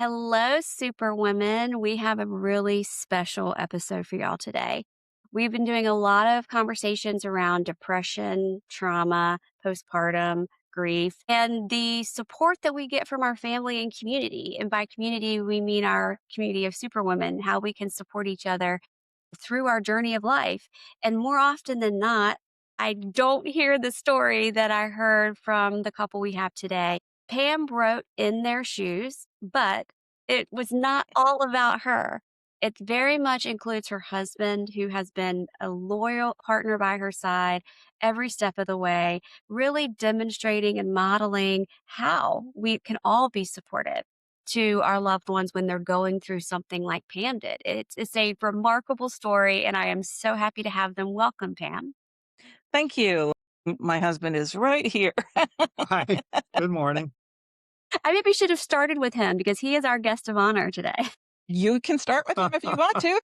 Hello, Superwomen. We have a really special episode for y'all today. We've been doing a lot of conversations around depression, trauma, postpartum, grief, and the support that we get from our family and community. And by community, we mean our community of Superwomen, how we can support each other through our journey of life. And more often than not, I don't hear the story that I heard from the couple we have today. Pam wrote In Their Shoes, but it was not all about her. It very much includes her husband, who has been a loyal partner by her side every step of the way, really demonstrating and modeling how we can all be supportive to our loved ones when they're going through something like Pam did. It's a remarkable story, and I am so happy to have them. Welcome, Pam. Thank you. My husband is right here. Hi, good morning. I maybe should have started with him because he is our guest of honor today. You can start with him if you want to.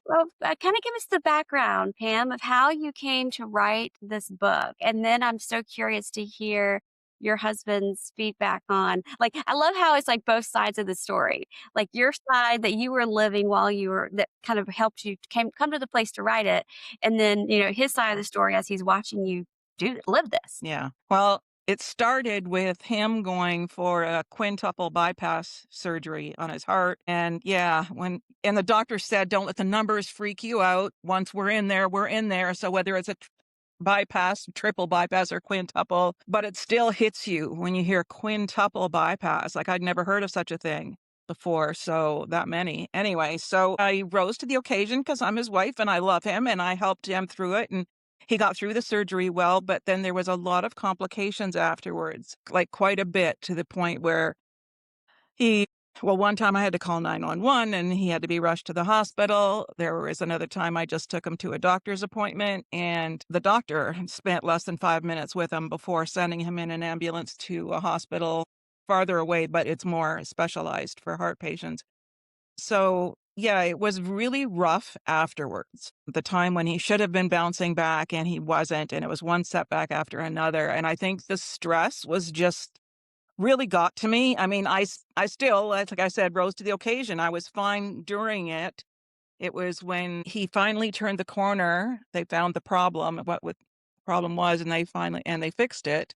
Well, kind of give us the background, Pam, of how you came to write this book. And then I'm so curious to hear your husband's feedback on, like, I love how it's like both sides of the story. Like your side that you were living while you were, that kind of helped you come to the place to write it. And then, his side of the story as he's watching you live this. Yeah. Well, it started with him going for a quintuple bypass surgery on his heart. And yeah, and the doctor said, don't let the numbers freak you out. Once we're in there, we're in there. So whether it's a bypass, triple bypass, or quintuple, but it still hits you when you hear quintuple bypass. Like I'd never heard of such a thing before. So that many. Anyway, so I rose to the occasion because I'm his wife and I love him and I helped him through it. And he got through the surgery well, but then there was a lot of complications afterwards, like quite a bit to the point where one time I had to call 911 and he had to be rushed to the hospital. There was another time I just took him to a doctor's appointment and the doctor spent less than 5 minutes with him before sending him in an ambulance to a hospital farther away, but it's more specialized for heart patients. So, yeah, it was really rough afterwards. The time when he should have been bouncing back and he wasn't, and it was one setback after another. And I think the stress was just really got to me. I mean, I still, like I said, rose to the occasion. I was fine during it. It was when he finally turned the corner, they found the problem, what the problem was, and they fixed it.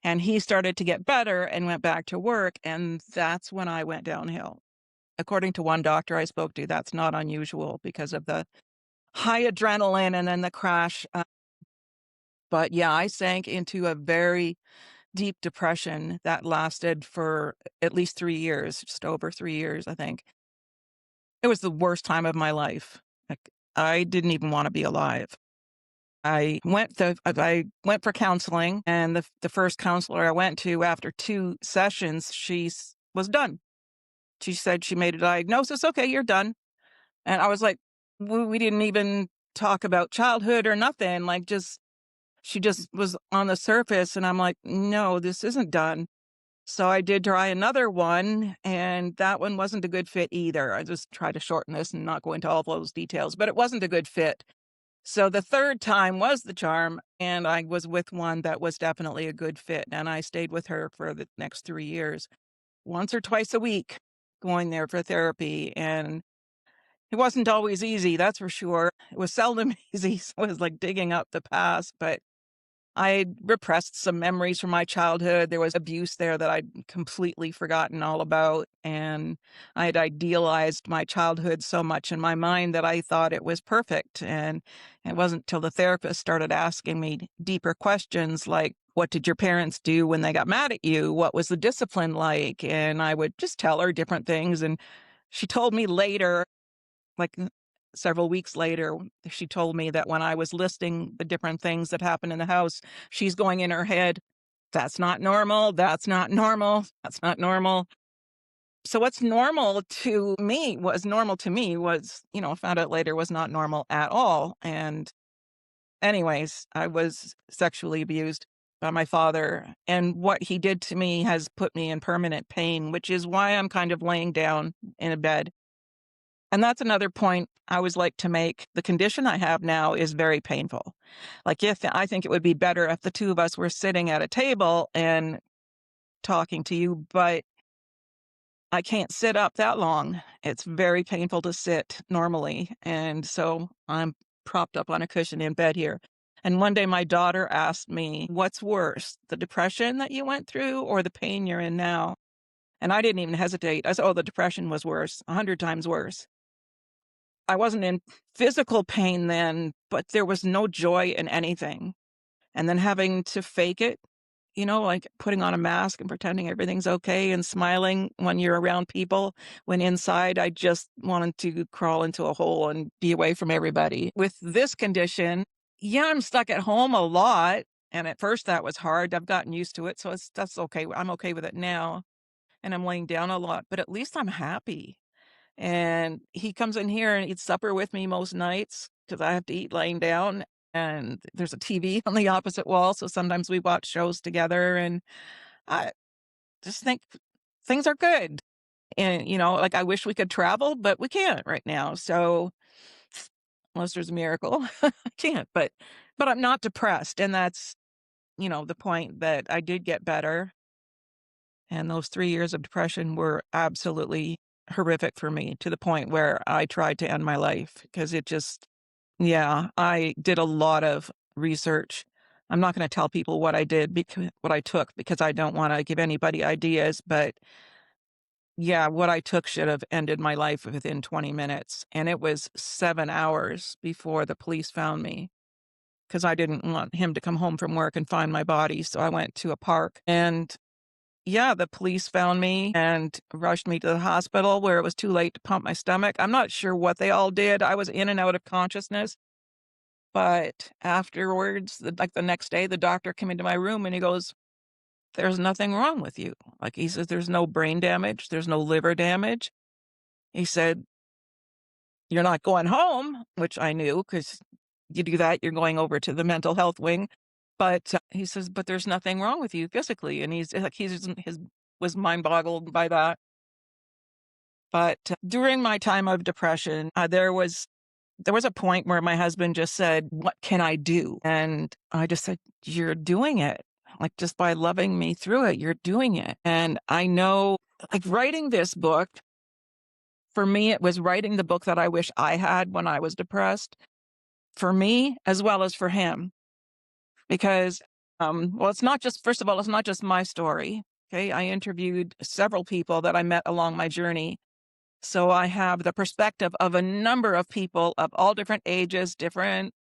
And he started to get better and went back to work. And that's when I went downhill. According to one doctor I spoke to, that's not unusual because of the high adrenaline and then the crash. But yeah, I sank into a very deep depression that lasted for at least 3 years, just over 3 years, I think. It was the worst time of my life. Like, I didn't even want to be alive. I went for counseling, and the first counselor I went to after 2 sessions, was done. She said she made a diagnosis. Okay, you're done. And I was like, we didn't even talk about childhood or nothing. She just was on the surface. And I'm like, no, this isn't done. So I did try another one, and that one wasn't a good fit either. I just tried to shorten this and not go into all those details, but it wasn't a good fit. So the third time was the charm, and I was with one that was definitely a good fit. And I stayed with her for the next 3 years, once or twice a week, going there for therapy. And it wasn't always easy, that's for sure. It was seldom easy, so it was like digging up the past, but I repressed some memories from my childhood. There was abuse there that I'd completely forgotten all about, and I had idealized my childhood so much in my mind that I thought it was perfect, and it wasn't till the therapist started asking me deeper questions like, "What did your parents do when they got mad at you? What was the discipline like?" And I would just tell her different things, and she told me later, like several weeks later, she told me that when I was listing the different things that happened in the house, she's going in her head, that's not normal. That's not normal. That's not normal. So what's normal to me was, found out later was not normal at all. And anyways, I was sexually abused by my father. And what he did to me has put me in permanent pain, which is why I'm kind of laying down in a bed. And that's another point I always like to make. The condition I have now is very painful. Like, if I think it would be better if the two of us were sitting at a table and talking to you, but I can't sit up that long. It's very painful to sit normally, and so I'm propped up on a cushion in bed here. And one day my daughter asked me, "What's worse, the depression that you went through or the pain you're in now?" And I didn't even hesitate. I said, "Oh, the depression was worse, 100 times worse." I wasn't in physical pain then, but there was no joy in anything. And then having to fake it, like putting on a mask and pretending everything's okay and smiling when you're around people, when inside I just wanted to crawl into a hole and be away from everybody. With this condition, yeah, I'm stuck at home a lot. And at first that was hard. I've gotten used to it. So that's okay. I'm okay with it now. And I'm laying down a lot, but at least I'm happy. And he comes in here and eats supper with me most nights because I have to eat laying down. And there's a TV on the opposite wall. So sometimes we watch shows together. And I just think things are good. And, like I wish we could travel, but we can't right now. So unless there's a miracle, I can't. But I'm not depressed. And that's, the point that I did get better. And those 3 years of depression were absolutely horrific for me to the point where I tried to end my life because it just yeah, I did a lot of research. I'm not gonna tell people what I did what I took because I don't wanna give anybody ideas, but yeah, what I took should have ended my life within 20 minutes, and it was 7 hours before the police found me because I didn't want him to come home from work and find my body, so I went to a park and yeah, the police found me and rushed me to the hospital where it was too late to pump my stomach. I'm not sure what they all did. I was in and out of consciousness. But afterwards, like the next day, the doctor came into my room and he goes, "There's nothing wrong with you." Like he says, "There's no brain damage. There's no liver damage." He said, "You're not going home," which I knew because you do that, you're going over to the mental health wing. But he says, "But there's nothing wrong with you physically." And his was mind boggled by that. But during my time of depression, there was a point where my husband just said, "What can I do?" And I just said, "You're doing it. Like just by loving me through it, you're doing it." And I know, like writing this book, for me, it was writing the book that I wish I had when I was depressed, for me as well as for him. Because, well, it's not just, first of all, it's not just my story. Okay. I interviewed several people that I met along my journey. So I have the perspective of a number of people of all different ages, different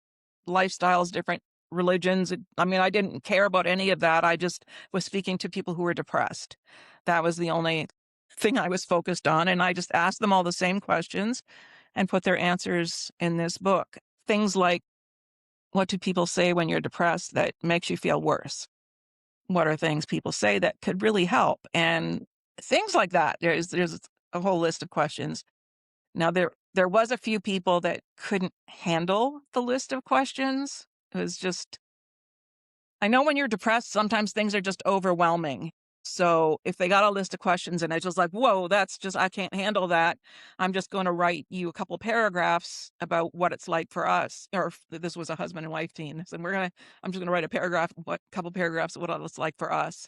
lifestyles, different religions. I mean, I didn't care about any of that. I just was speaking to people who were depressed. That was the only thing I was focused on. And I just asked them all the same questions and put their answers in this book. Things like, what do people say when you're depressed that makes you feel worse? What are things people say that could really help? And things like that. There's a whole list of questions. Now there was a few people that couldn't handle the list of questions. It was just I know when you're depressed, sometimes things are just overwhelming. So if they got a list of questions and it's just like, whoa, that's just I can't handle that. I'm just going to write you a couple paragraphs about what it's like for us. Or if this was a husband and wife team. And I'm just gonna write couple paragraphs of what it's like for us.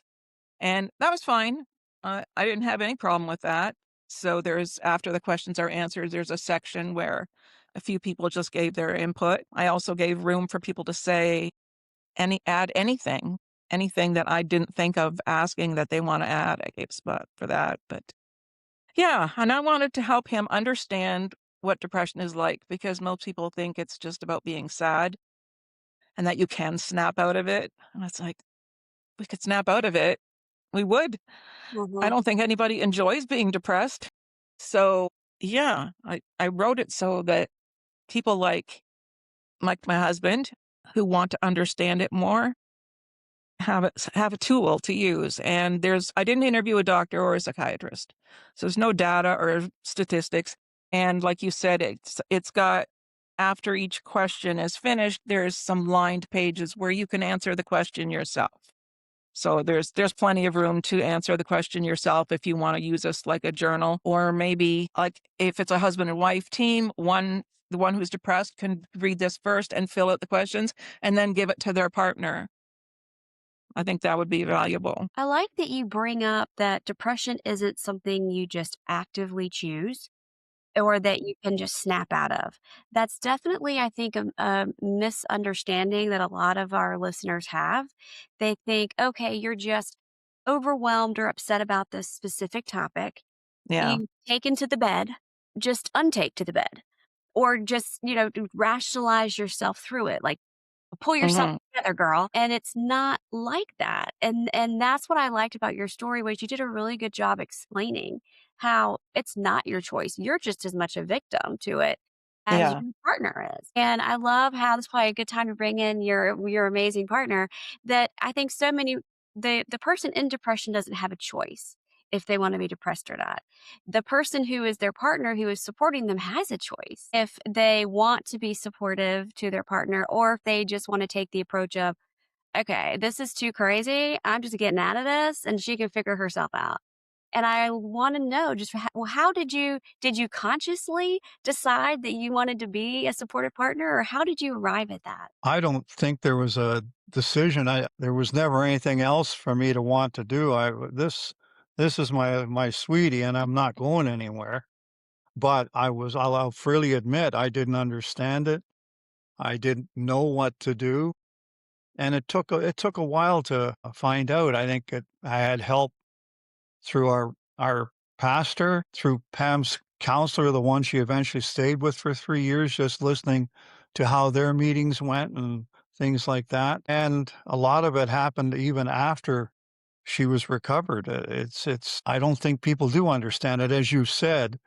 And that was fine. I didn't have any problem with that. So after the questions are answered, there's a section where a few people just gave their input. I also gave room for people to say add anything that I didn't think of asking that they want to add. I gave spot for that. But yeah, and I wanted to help him understand what depression is like because most people think it's just about being sad and that you can snap out of it. And it's like, we could snap out of it. We would. I Mhm. don't think anybody enjoys being depressed. So, yeah, I wrote it so that people like my husband who want to understand it more have a tool to use. And I didn't interview a doctor or a psychiatrist. So there's no data or statistics. And like you said, it's got after each question is finished, there's some lined pages where you can answer the question yourself. So there's plenty of room to answer the question yourself if you want to use this like a journal, or maybe like if it's a husband and wife team, the one who's depressed can read this first and fill out the questions and then give it to their partner. I think that would be valuable. I like that you bring up that depression isn't something you just actively choose or that you can just snap out of. That's definitely, I think, a misunderstanding that a lot of our listeners have. They think, okay, you're just overwhelmed or upset about this specific topic. Yeah. You take into the bed, just untake to the bed, or just, rationalize yourself through it. Like, pull yourself Mhm. together, girl. And it's not like that. And that's what I liked about your story was you did a really good job explaining how it's not your choice. You're just as much a victim to it as Yeah. your partner is. And I love how this is probably a good time to bring in your amazing partner that I think so many the person in depression doesn't have a choice if they want to be depressed or not. The person who is their partner who is supporting them has a choice if they want to be supportive to their partner or if they just want to take the approach of, okay, this is too crazy. I'm just getting out of this and she can figure herself out. And I want to know just well, how did you consciously decide that you wanted to be a supportive partner or how did you arrive at that? I don't think there was a decision. There was never anything else for me to want to do. This is my sweetie, and I'm not going anywhere. But I'll freely admit I didn't understand it. I didn't know what to do, and it took a while to find out. I had help through our pastor, through Pam's counselor, the one she eventually stayed with for 3 years, just listening to how their meetings went and things like that, and a lot of it happened even after she was recovered. It's I don't think people do understand it. As you said,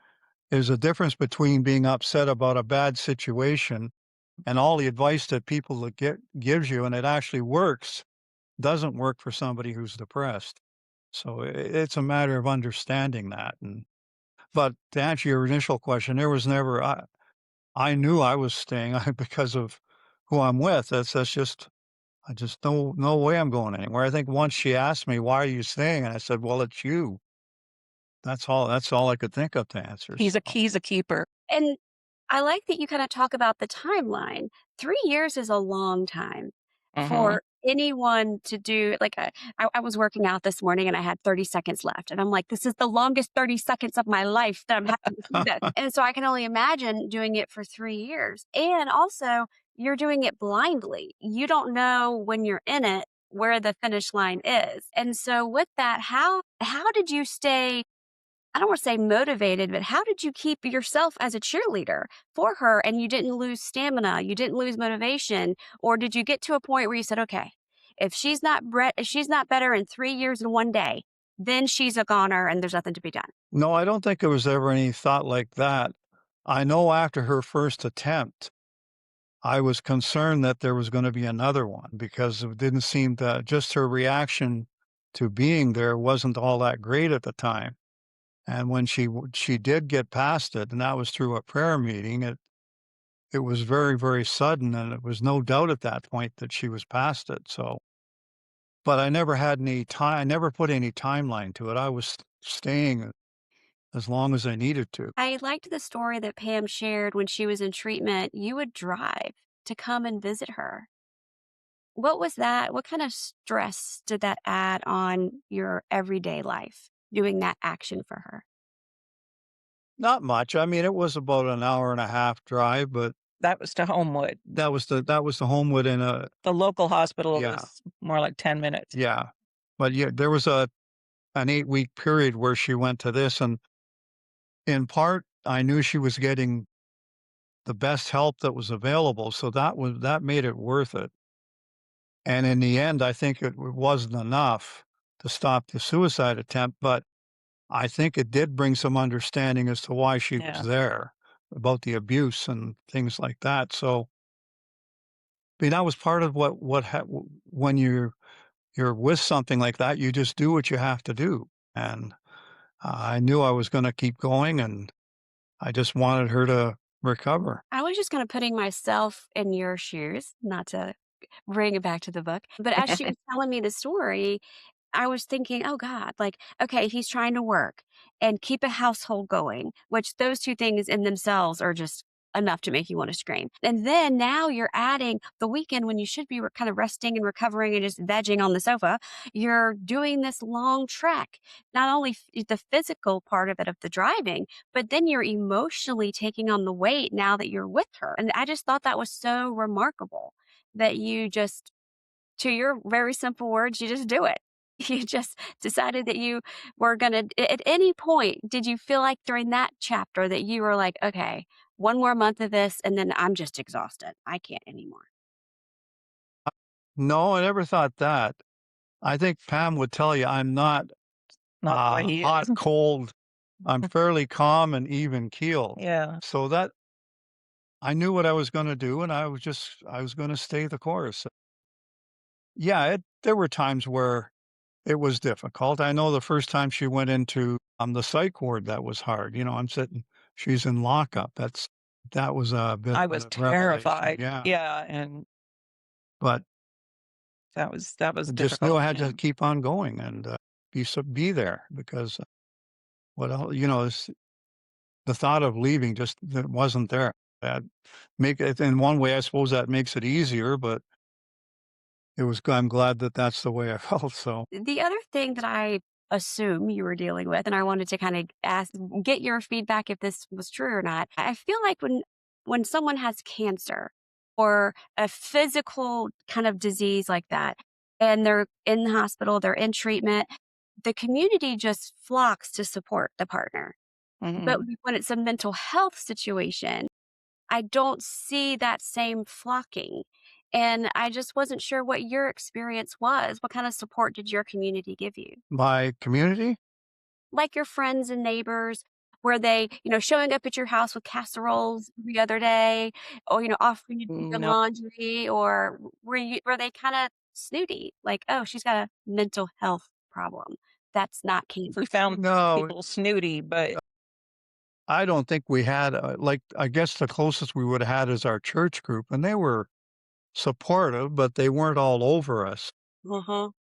there's a difference between being upset about a bad situation and all the advice that people that get gives you, and it actually works, doesn't work for somebody who's depressed. So it's a matter of understanding that. But to answer your initial question, there was never. I knew I was staying because of who I'm with. That's just. I just no way I'm going anywhere. I think once she asked me, "Why are you staying?" and I said, "Well, it's you." That's all I could think of to answer. So He's a keeper. And I like that you kinda talk about the timeline. 3 years is a long time Mhm. for anyone to do like, I was working out this morning and I had 30 seconds left, and I'm like, "This is the longest 30 seconds of my life that I'm having to do this." And so I can only imagine doing it for 3 years. And also, you're doing it blindly. You don't know when you're in it where the finish line is. And so with that, how did you stay I don't want to say motivated, but how did you keep yourself as a cheerleader for her and you didn't lose stamina, you didn't lose motivation, or did you get to a point where you said, "Okay, if she's not better in 3 years and 1 day, then she's a goner and there's nothing to be done." no, I don't think there was ever any thought like that. I know after her first attempt, I was concerned that there was going to be another one because it didn't seem that just her reaction to being there wasn't all that great at the time. And when she did get past it, and that was through a prayer meeting, it was very, very sudden, and it was no doubt at that point that she was past it. So, but I never had any time. I never put any timeline to it. I was staying as long as I needed to. I liked the story that Pam shared when she was in treatment. You would drive to come and visit her. What was that? What kind of stress did that add on your everyday life, doing that action for her? Not much. I mean, it was about an hour and a half drive, but That was to Homewood. that was the Homewood in a The local hospital yeah, is more like 10 minutes. yeah. But yeah, there was a an 8-week period where she went to this, and in part, I knew she was getting the best help that was available, so that made it worth it. And in the end, I think it wasn't enough to stop the suicide attempt, but I think it did bring some understanding as to why she was Yeah. there, about the abuse and things like that. So, I mean, that was part of when you're with something like that, you just do what you have to do. And I knew I was going to keep going, and I just wanted her to recover. I was just kind of putting myself in your shoes, not to bring it back to the book. But as she was telling me the story, I was thinking, oh God, like, okay, he's trying to work and keep a household going, which those two things in themselves are just enough to make you want to scream. And then now you're adding the weekend when you should be kind of resting and recovering and just vegging on the sofa. You're doing this long trek, not only the physical part of it, of the driving, but then you're emotionally taking on the weight now that you're with her. And I just thought that was so remarkable that you just, to your very simple words, you just do it. You just decided that you were going to, at any point, did you feel like during that chapter that you were like, okay, one more month of this and then I'm just exhausted. I can't anymore. No, I never thought that. I think Pam would tell you I'm not, Not the way he hot, is. cold. I'm fairly calm and even keeled. Yeah. So that I knew what I was gonna do, and I was gonna stay the course. Yeah, there were times where it was difficult. I know the first time she went into, the psych ward, that was hard. I'm sitting she's in lockup. That was a bit I of was a revelation, terrified. yeah. Yeah, and But that was I just knew difficult, I had yeah. to keep on going and, be there because, what else the thought of leaving just that wasn't there. That make it in one way, I suppose that makes it easier, but I'm glad that that's the way I felt, so The other thing that I assume you were dealing with, and I wanted to kind of get your feedback if this was true or not. I feel like when someone has cancer or a physical kind of disease like that, and they're in the hospital, they're in treatment, the community just flocks to support the partner. But Mhm. when it's a mental health situation, I don't see that same flocking. And I just wasn't sure what your experience was. What kind of support did your community give you? my community? Like your friends and neighbors, were they, showing up at your house with casseroles every other day or, offering you to do your No, laundry, or were they kind of snooty? Like, oh, she's got a mental health problem. That's not cancer. we found No, people snooty, but I don't think we had, I guess the closest we would've had is our church group, and they were supportive, but they weren't all over us. Uh-huh.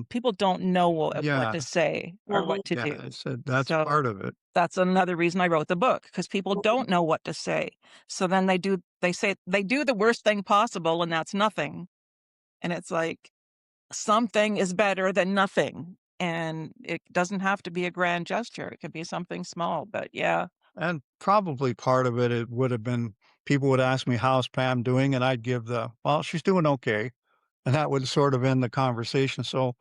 people don't know what to Yeah, say or Uh-huh. what to yeah, do. I said that's So part of it, that's another reason I wrote the book, because people don't know what to say. So then they do the worst thing possible, and that's nothing. And it's like something is better than nothing. And it doesn't have to be a grand gesture. It could be something small. But yeah, and probably part of it would have been people would ask me, "How's Pam doing?" And I'd give "Well, she's doing okay," and that would sort of end the conversation, so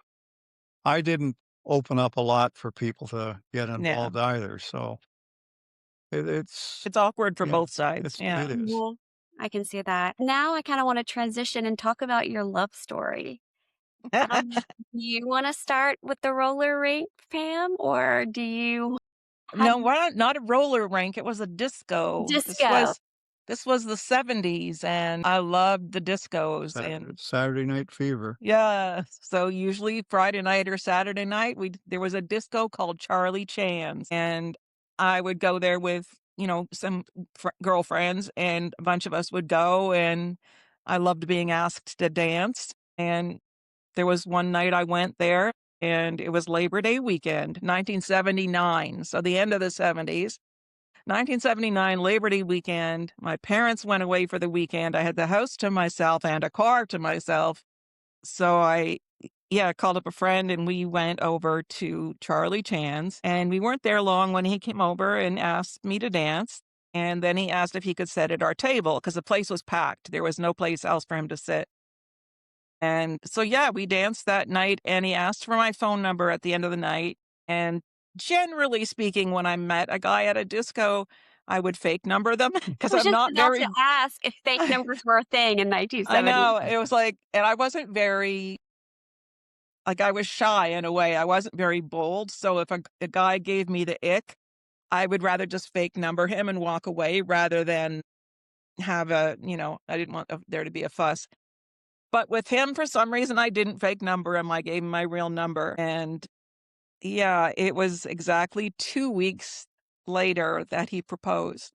I didn't open up a lot for people to get yeah. involved either, so it's It's awkward for yeah, both sides. Yeah. it is. Mhm. I can see that. Now I kinda wanna transition and talk about your love story. Do you wanna start with the roller rink, Pam, or do you have No, we're not a roller rink, it was a disco. disco? This was the '70s, and I loved the discos, and Saturday Night Fever. yeah, so usually Friday night or Saturday night, there was a disco called Charlie Chan's, and I would go there with, some girlfriends, and a bunch of us would go, and I loved being asked to dance, and there was one night I went there, and it was Labor Day weekend, 1979, so the end of the '70s. 1979 Labor Day weekend, my parents went away for the weekend, I had the house to myself and a car to myself, so yeah, called up a friend and we went over to Charlie Chan's, and we weren't there long when he came over and asked me to dance, and then he asked if he could sit at our table because the place was packed, there was no place else for him to sit. And so, yeah, we danced that night, and he asked for my phone number at the end of the night. And generally speaking, when I met a guy at a disco, I would fake number them I because was I'm just not about very. to ask if fake numbers were a thing in I 1970. know it was like, and I wasn't very like I was shy in a way. I wasn't very bold. So if a guy gave me the ick, I would rather just fake number him and walk away rather than have I didn't want there to be a fuss. But with him, for some reason, I didn't fake number him. I gave him my real number. And yeah, it was exactly 2 weeks later that he proposed.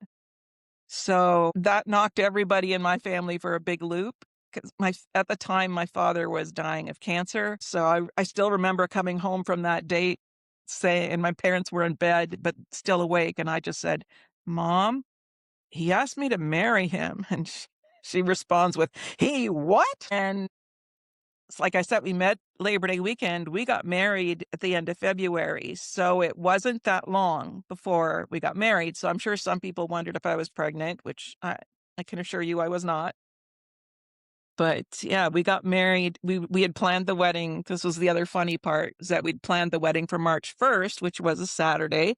So that knocked everybody in my family for a big loop because at the time, my father was dying of cancer. So I still remember coming home from that date saying, and my parents were in bed, but still awake. And I just said, Mom, he asked me to marry him. And she responds with, he what? And it's like I said, we met Labor Day weekend. We got married at the end of February. So it wasn't that long before we got married. So I'm sure some people wondered if I was pregnant, which I can assure you I was not. But yeah, we got married. We had planned the wedding. This was the other funny part, is that we'd planned the wedding for March 1st, which was a Saturday.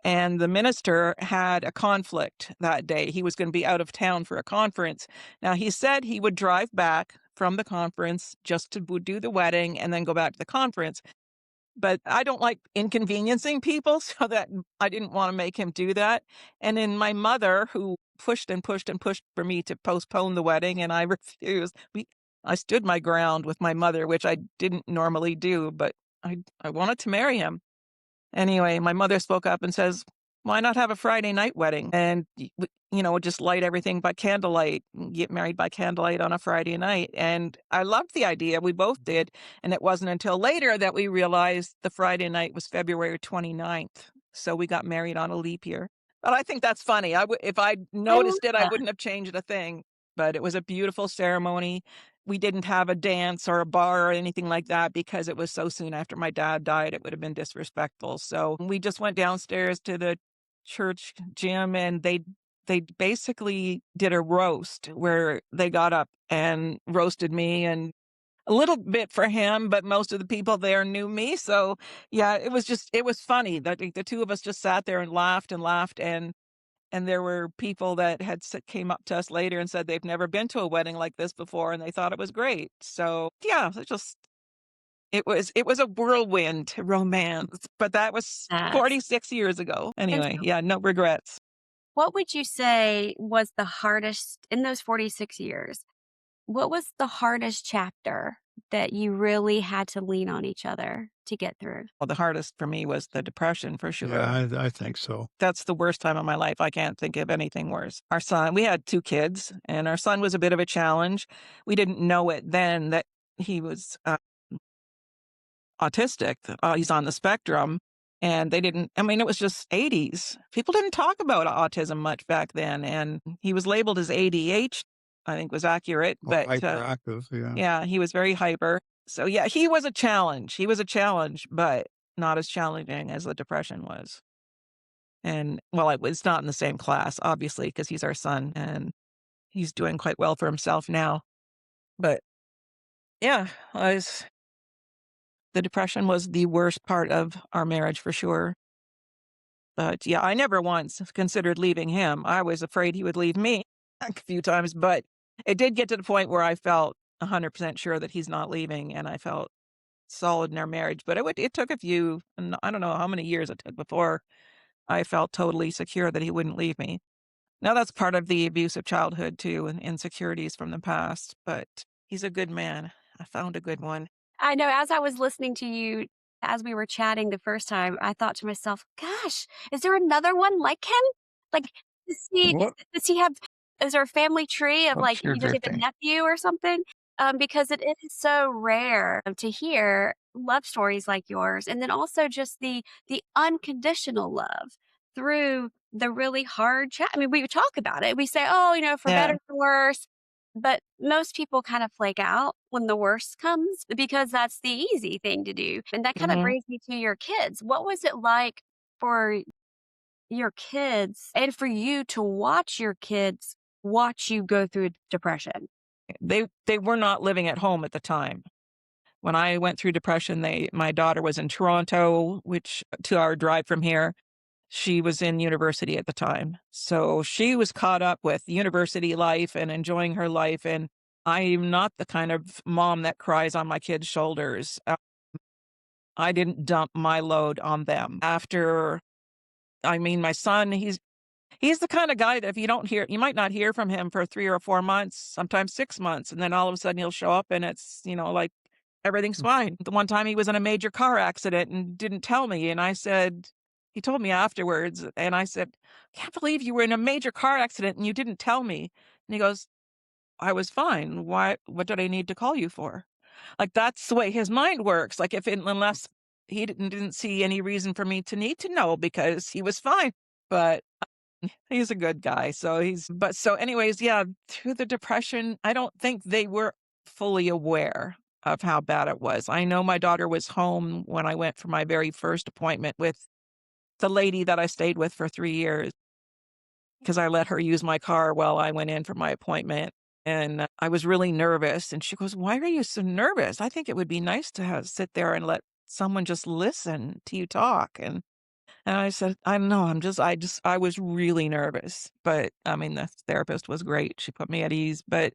And the minister had a conflict that day. He was going to be out of town for a conference. Now, he said he would drive back from the conference just to do the wedding and then go back to the conference. But I don't like inconveniencing people, so that I didn't want to make him do that. And then my mother, who pushed and pushed and pushed for me to postpone the wedding, and I refused. I stood my ground with my mother, which I didn't normally do, but I wanted to marry him. Anyway, my mother spoke up and says, "Why not have a Friday night wedding and, just light everything by candlelight, and get married by candlelight on a Friday night?" And I loved the idea. We both did. And it wasn't until later that we realized the Friday night was February 29th. So we got married on a leap year. But I think that's funny. If I'd I love noticed it, I that. wouldn't have changed a thing. But it was a beautiful ceremony. We didn't have a dance or a bar or anything like that because it was so soon after my dad died. It would have been disrespectful. So we just went downstairs to the church gym, and they basically did a roast where they got up and roasted me, and a little bit for him, but most of the people there knew me. So yeah, it was funny that the two of us just sat there and laughed and laughed. And there were people that came up to us later and said they've never been to a wedding like this before, and they thought it was great. So yeah, it was a whirlwind romance, but that was Yes. 46 years ago. And Anyway, so yeah, no regrets. what would you say was the hardest in those 46 years? What was the hardest chapter that you really had to lean on each other to get through? Well, the hardest for me was the depression for Yeah, sure. I think so. That's the worst time of my life. I can't think of anything worse. Our son, we had 2 kids, and our son was a bit of a challenge. We didn't know it then that he was autistic. He's on the spectrum, and they didn't. I mean, it was just '80s. People didn't talk about autism much back then, and he was labeled as ADH, I think was accurate, Oh, but, hyperactive, yeah. yeah, he was very hyper. So, yeah, he was a challenge. He was a challenge, but not as challenging as the depression was. And, well, it's not in the same class, obviously, because he's our son, and he's doing quite well for himself now. But, yeah, the depression was the worst part of our marriage for sure. But, yeah, I never once considered leaving him. I was afraid he would leave me a few times, but it did get to the point where I felt 100% sure that he's not leaving, and I felt solid in our marriage. But it took a few, and I don't know how many years it took before I felt totally secure that he wouldn't leave me. Now that's part of the abusive childhood too, and insecurities from the past, but he's a good man. I found a good one. I know as I was listening to you, as we were chatting the first time, I thought to myself, gosh, is there another one like him? Like, What does he have, is there a family tree of like, Whoops, you're does he have a drifting. nephew or something? Because it is so rare to hear love stories like yours. And then also just the unconditional love through the really hard chat. I mean, we talk about it. We say, oh, for better Yeah. or worse. But most people kind of flake out when the worst comes because that's the easy thing to do. And that kind of Mhm. brings me to your kids. What was it like for your kids and for you to watch your kids watch you go through depression? They were not living at home at the time. When I went through depression, my daughter was in Toronto, which 2-hour drive from here. She was in university at the time. So she was caught up with university life and enjoying her life, and I'm not the kind of mom that cries on my kids' shoulders. I didn't dump my load on them. My son, he's the kind of guy that if you might not hear from him for 3 or 4 months, sometimes 6 months, and then all of a sudden he'll show up and it's, like everything's fine. The one time he was in a major car accident and didn't tell me, and he told me afterwards, and I said, "Can't believe you were in a major car accident and you didn't tell me." And he goes, "I was fine. What did I need to call you for?" Like, that's the way his mind works. Like, unless he didn't see any reason for me to need to know because he was fine. But He's a good guy. So anyways, yeah, through the depression, I don't think they were fully aware of how bad it was. I know my daughter was home when I went for my very first appointment with the lady that I stayed with for 3 years because I let her use my car while I went in for my appointment. And I was really nervous. And she goes, "Why are you so nervous? I think it would be nice to sit there and let someone just listen to you talk." And I said, "I don't know, I was really nervous." But, I mean, the therapist was great, she put me at ease, but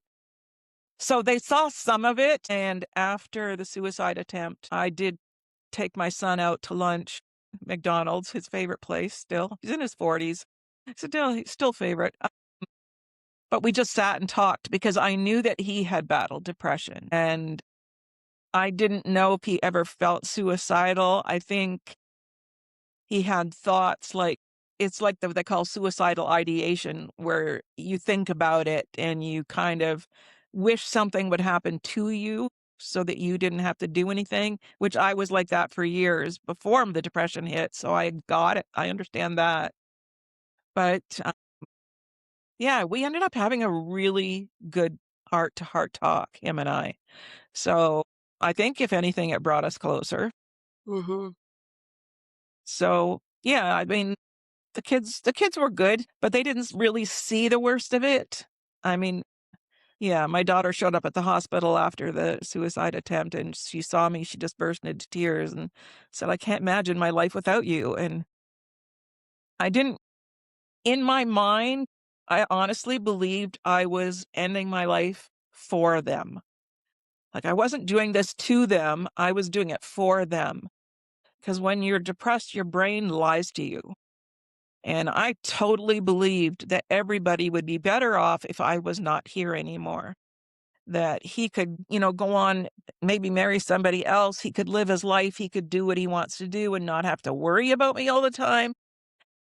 so they saw some of it, and after the suicide attempt, I did take my son out to lunch, McDonald's, his favorite place still. He's in his 40s. Still he's still favorite, but we just sat and talked because I knew that he had battled depression, and I didn't know if he ever felt suicidal. I think he had thoughts like it's like what they call suicidal ideation, where you think about it and you kind of wish something would happen to you so that you didn't have to do anything, which I was like that for years before the depression hit. So I got it. I understand that. But yeah, we ended up having a really good heart to heart talk, him and I. So I think if anything, it brought us closer. Mhm. So yeah, I mean, the kids were good, but they didn't really see the worst of it. I mean, yeah, my daughter showed up at the hospital after the suicide attempt, and she saw me, she just burst into tears and said, "I can't imagine my life without you." And I didn't in my mind, I honestly believed I was ending my life for them. Like, I wasn't doing this to them, I was doing it for them. Because when you're depressed, your brain lies to you. And I totally believed that everybody would be better off if I was not here anymore. That he could, go on, maybe marry somebody else. He could live his life. He could do what he wants to do and not have to worry about me all the time.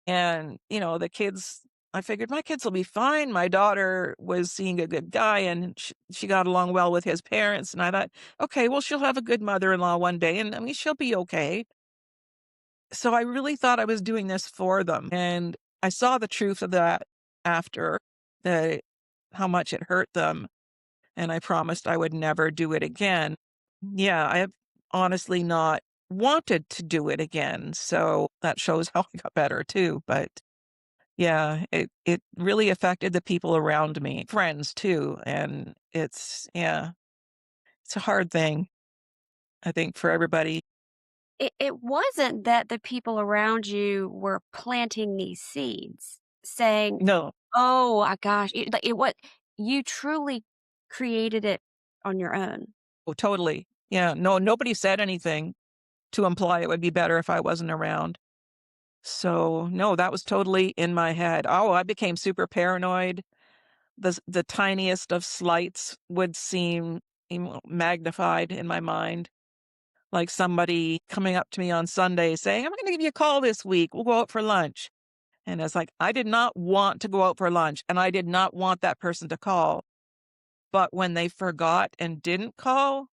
And, the kids, I figured my kids will be fine. My daughter was seeing a good guy and she got along well with his parents. And I thought, okay, well, she'll have a good mother in law one day. And I mean, she'll be okay. So I really thought I was doing this for them, and I saw the truth of that after, that how much it hurt them, and I promised I would never do it again. Yeah, I have honestly not wanted to do it again, so that shows how I got better too, but yeah, it really affected the people around me, friends too, and it's a hard thing, I think, for everybody. It wasn't that the people around you were planting these seeds, saying, No. "Oh, my gosh," it what you truly created it on your own. Oh, totally. Yeah, no, nobody said anything to imply it would be better if I wasn't around. So, no, that was totally in my head. Oh, I became super paranoid. The tiniest of slights would seem magnified in my mind. Like somebody coming up to me on Sunday saying, "I'm going to give you a call this week. We'll go out for lunch." And it's like, I did not want to go out for lunch and I did not want that person to call. But when they forgot and didn't call,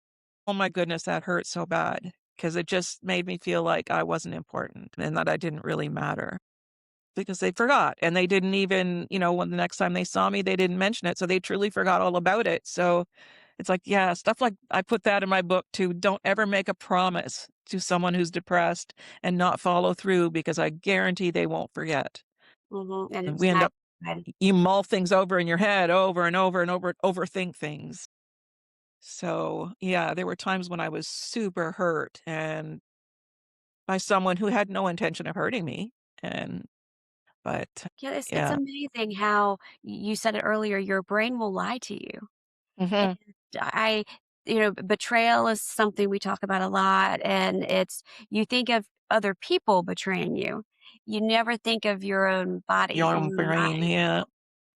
oh my goodness, that hurt so bad because it just made me feel like I wasn't important and that I didn't really matter because they forgot and they didn't even, when the next time they saw me, they didn't mention it. So they truly forgot all about it. So it's like, yeah, stuff like I put that in my book too. Don't ever make a promise to someone who's depressed and not follow through because I guarantee they won't forget. Mhm, and And it's we end not up, good. you mull things over in your head over and over and over, overthink things. So, yeah, there were times when I was super hurt and by someone who had no intention of hurting me, and but Yeah, it's yeah. amazing how you said it earlier, your brain will lie to you. And Mhm. I betrayal is something we talk about a lot, and it's you think of other people betraying you. You never think of your own body Your and own your brain, mind yeah.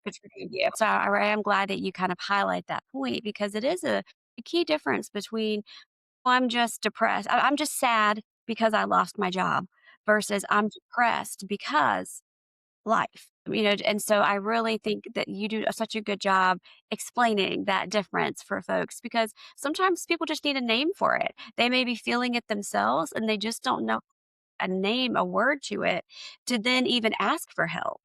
betraying you. So I am glad that you kind of highlight that point because it is a key difference between, "Oh, I'm just depressed. I'm just sad because I lost my job," versus I'm depressed because life. And so I really think that you do such a good job explaining that difference for folks because sometimes people just need a name for it. They may be feeling it themselves and they just don't know a name, a word to it to then even ask for help.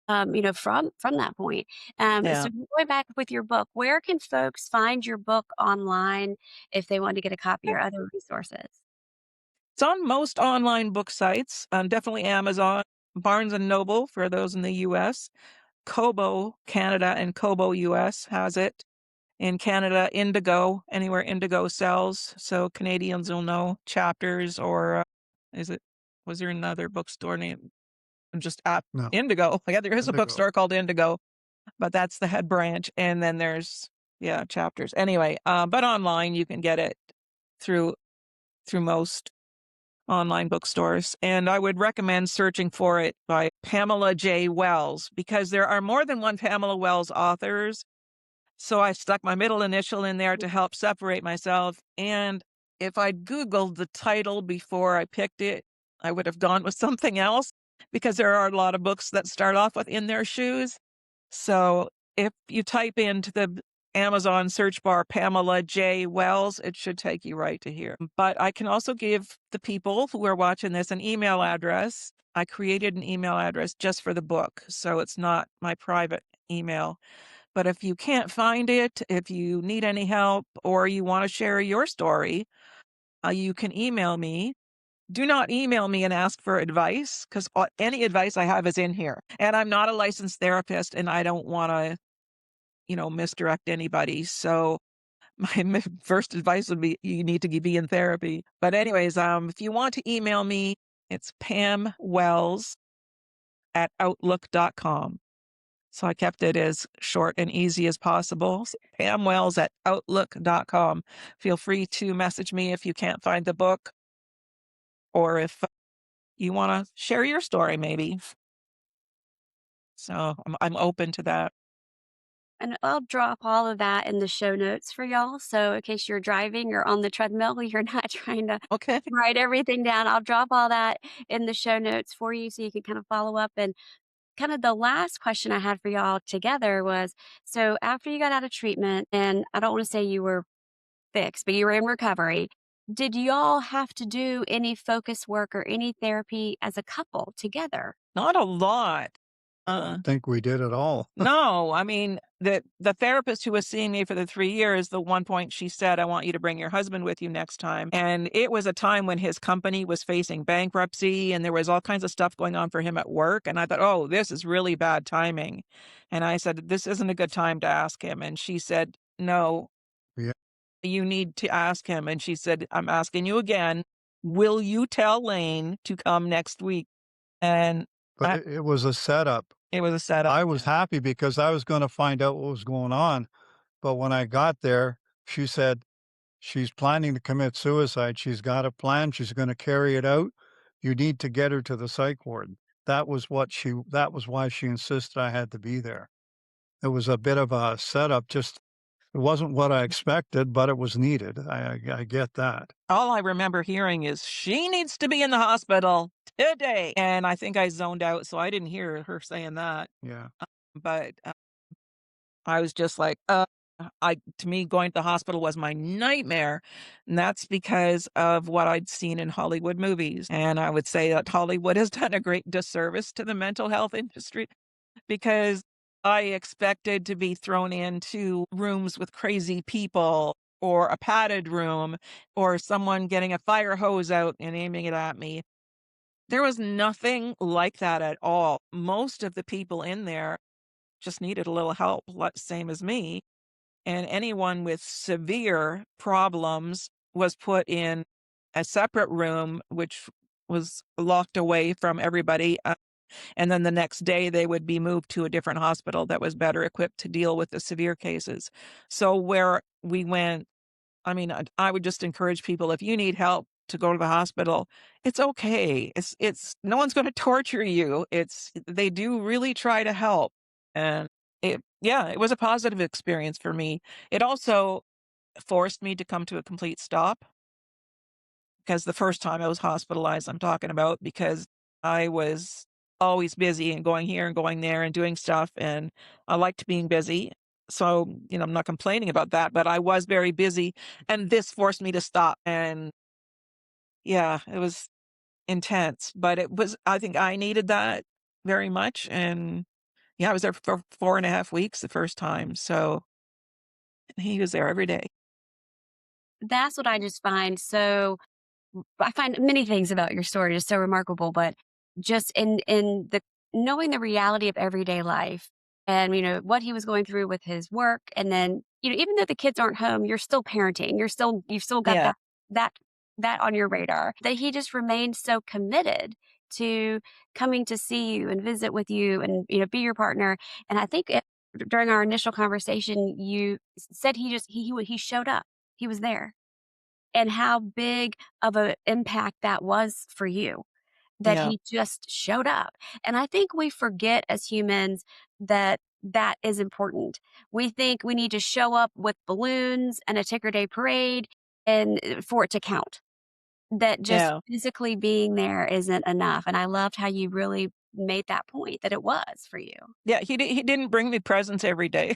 from that point. Yeah. So going back with your book, where can folks find your book online if they want to get a copy or other resources? It's on most online book sites, definitely Amazon, Barnes& and Noble for those in the US, Kobo Canada and Kobo US has it. In Canada, Indigo, anywhere Indigo sells, so Canadians will know Chapters or, is it was there another bookstore name? Just at No, Indigo. Yeah, there is a Indigo. bookstore called Indigo, but that's the head branch, and then there's, yeah, Chapters. Anyway, but online, you can get it through most online bookstores, and I would recommend searching for it by Pamela J. Wells, because there are more than one Pamela Wells authors. So I stuck my middle initial in there to help separate myself, and if I'd Googled the title before I picked it, I would have gone with something else, because there are a lot of books that start off with "In Their Shoes." So if you type into the Amazon search bar Pamela J. Wells, it should take you right to here. But I can also give the people who are watching this an email address. I created an email address just for the book, so it's not my private email. But if you can't find it, if you need any help, or you want to share your story, you can email me. Do not email me and ask for advice, because any advice I have is in here. And I'm not a licensed therapist, and I don't want to, misdirect anybody. So my first advice would be you need to be in therapy. But anyways, if you want to email me, it's pamwells@outlook.com. So I kept it as short and easy as possible. pamwells@outlook.com. Feel free to message me if you can't find the book, or if you want to share your story, maybe. So I'm open to that. And I'll drop all of that in the show notes for y'all. So in case you're driving or on the treadmill, you're not trying to Okay. write everything down. I'll drop all that in the show notes for you so you can kind of follow up. And kind of the last question I had for y'all together was, so after you got out of treatment, and I don't want to say you were fixed, but you were in recovery, did y'all have to do any focus work or any therapy as a couple together? Not a lot. I don't think we did at all. No, I mean, the therapist who was seeing me for the 3 years, the one point she said, "I want you to bring your husband with you next time." And it was a time when his company was facing bankruptcy, and there was all kinds of stuff going on for him at work, and I thought, "Oh, this is really bad timing." And I said, "This isn't a good time to ask him." And she said, "No, Yeah, you need to ask him." And she said, "I'm asking you again, will you tell Lane to come next week?" And but I it was a setup. it was a setup. I was happy because I was gonna find out what was going on, but when I got there, she said she's planning to commit suicide. She's got a plan, she's gonna carry it out. You need to get her to the psych ward. That was why she insisted I had to be there. It was a bit of a setup, just it wasn't what I expected, but it was needed. I get that. All I remember hearing is, "She needs to be in the hospital today." And I think I zoned out, so I didn't hear her saying that. Yeah. But I was just like, to me, going to the hospital was my nightmare. And that's because of what I'd seen in Hollywood movies. And I would say that Hollywood has done a great disservice to the mental health industry, because I expected to be thrown into rooms with crazy people, or a padded room, or someone getting a fire hose out and aiming it at me. There was nothing like that at all. Most of the people in there just needed a little help, same as me. And anyone with severe problems was put in a separate room, which was locked away from everybody. And then the next day, they would be moved to a different hospital that was better equipped to deal with the severe cases. So where we went, I mean, I would just encourage people, if you need help to go to the hospital, it's okay. It's no one's going to torture you. They do really try to help. And yeah, it was a positive experience for me. It also forced me to come to a complete stop, because the first time I was hospitalized, I'm talking about, because I was always busy and going here and going there and doing stuff, and I liked being busy. So, I'm not complaining about that, but I was very busy, and this forced me to stop. And yeah, it was intense, but I think I needed that very much. And Yeah, I was there for 4.5 weeks the first time, so he was there every day. That's what I just find so I find many things about your story just so remarkable, but just in the knowing the reality of everyday life and, what he was going through with his work, and then, even though the kids aren't home, you're still parenting. You've still got Yeah, that that on your radar, that he just remained so committed to coming to see you and visit with you and, be your partner. And I think during our initial conversation, you said he showed up. He was there, and how big of an impact that was for you, that yeah, he just showed up. And I think we forget as humans that that is important. We think we need to show up with balloons and a ticker day parade and for it to count. That just yeah. physically being there isn't enough. And I loved how you really made that point that it was for you. Yeah, he didn't bring me presents every day.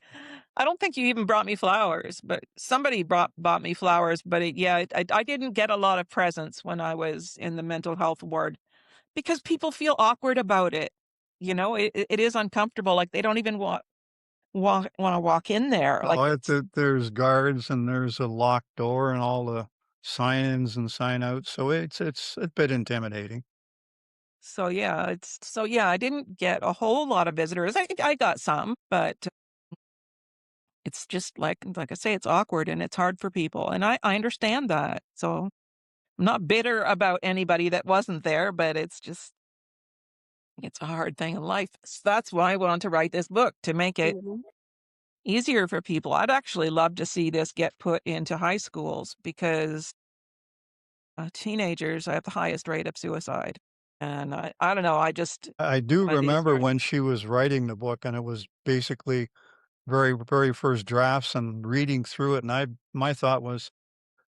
I don't think you even brought me flowers, but somebody bought me flowers, but yeah, I didn't get a lot of presents when I was in the mental health ward because people feel awkward about it. It is uncomfortable, like, they don't even wanna walk in there, like, Oh, it's there's guards and there's a locked door and all the sign-ins and sign-outs, so it's a bit intimidating. yeah, I didn't get a whole lot of visitors. I got some, but it's just like I say, it's awkward and it's hard for people, and I understand that. So, I'm not bitter about anybody that wasn't there, but it's a hard thing in life. So that's why I wanted to write this book, to make it Mhm. easier for people. I'd actually love to see this get put into high schools because, teenagers have the highest rate of suicide, and I don't know, I do find it remember hard. when she was writing the book, and it was basically very, very first drafts and reading through it, and my thought was,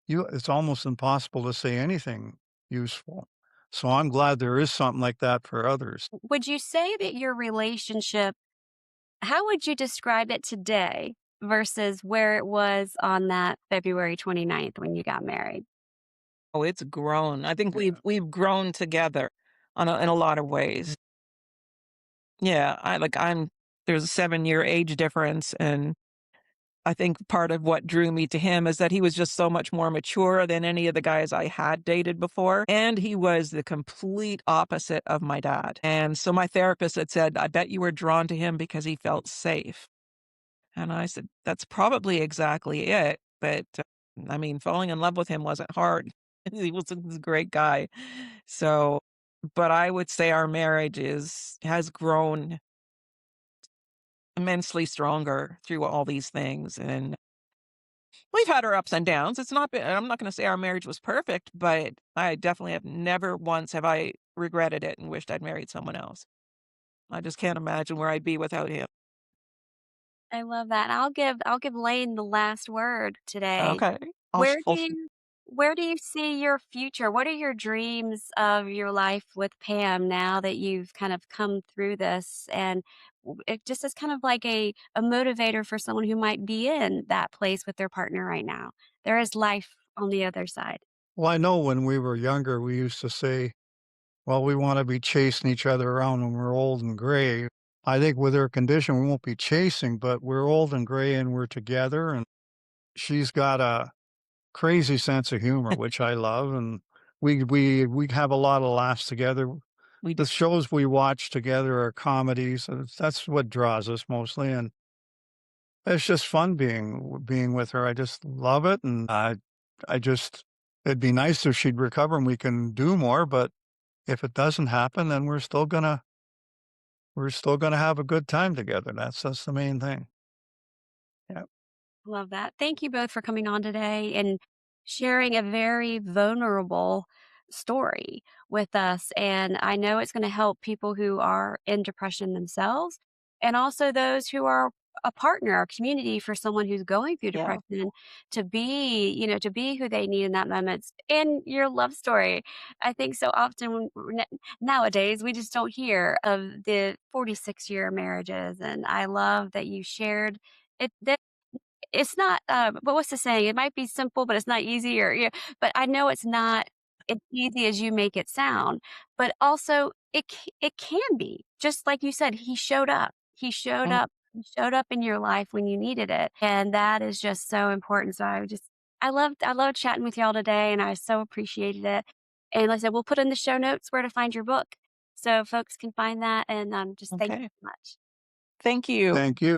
it's almost impossible to say anything useful. So I'm glad there is something like that for others. Would you say that your relationship, how would you describe it today versus where it was on that February 29th when you got married? Oh, it's grown. I think we've Yeah. we've grown together in a lot of ways. Yeah, I'm there's a 7-year age difference, and I think part of what drew me to him is that he was just so much more mature than any of the guys I had dated before, and he was the complete opposite of my dad. And so my therapist had said, "I bet you were drawn to him because he felt safe." And I said, "That's probably exactly it." But, I mean, falling in love with him wasn't hard. He was a great guy. So, but I would say our marriage has grown immensely stronger through all these things, and we've had our ups and downs. It's not been I'm not gonna say our marriage was perfect, but I definitely have never once have I regretted it and wished I'd married someone else. I just can't imagine where I'd be without him. I love that. I'll give Lane the last word today. Okay. I'll sh Where do I'll sh you where do you see your future? What are your dreams of your life with Pam now that you've kind of come through this, and it just is kind of like a motivator for someone who might be in that place with their partner right now. There is life on the other side. Well, I know when we were younger, we used to say, well, we want to be chasing each other around when we're old and gray. I think with her condition, we won't be chasing, but we're old and gray and we're together. And she's got a crazy sense of humor, which I love. And we have a lot of laughs together. we do. The shows we watch together are comedies. That's what draws us mostly. And it's just fun being with her. I just love it. And I just, it'd be nice if she'd recover and we can do more. But if it doesn't happen, then we're still gonna have a good time together. That's the main thing. Yeah. Love that. Thank you both for coming on today and sharing a very vulnerable story with us. And I know it's going to help people who are in depression themselves, and also those who are a partner or community for someone who's going through Yeah. depression, to be who they need in that moment. And your love story. I think so often nowadays we just don't hear of the 46-year marriages. And I love that you shared it. It's not, but what's the saying? It might be simple, but it's not easy, or, but I know it's not as easy as you make it sound, but also it can be. Just like you said, he showed up. Mm, he showed up in your life when you needed it, and that is just so important. So I loved chatting with y'all today, and I so appreciated it. And like I said, we'll put in the show notes where to find your book so folks can find that. And just thank you okay. so much. Thank you. Thank you.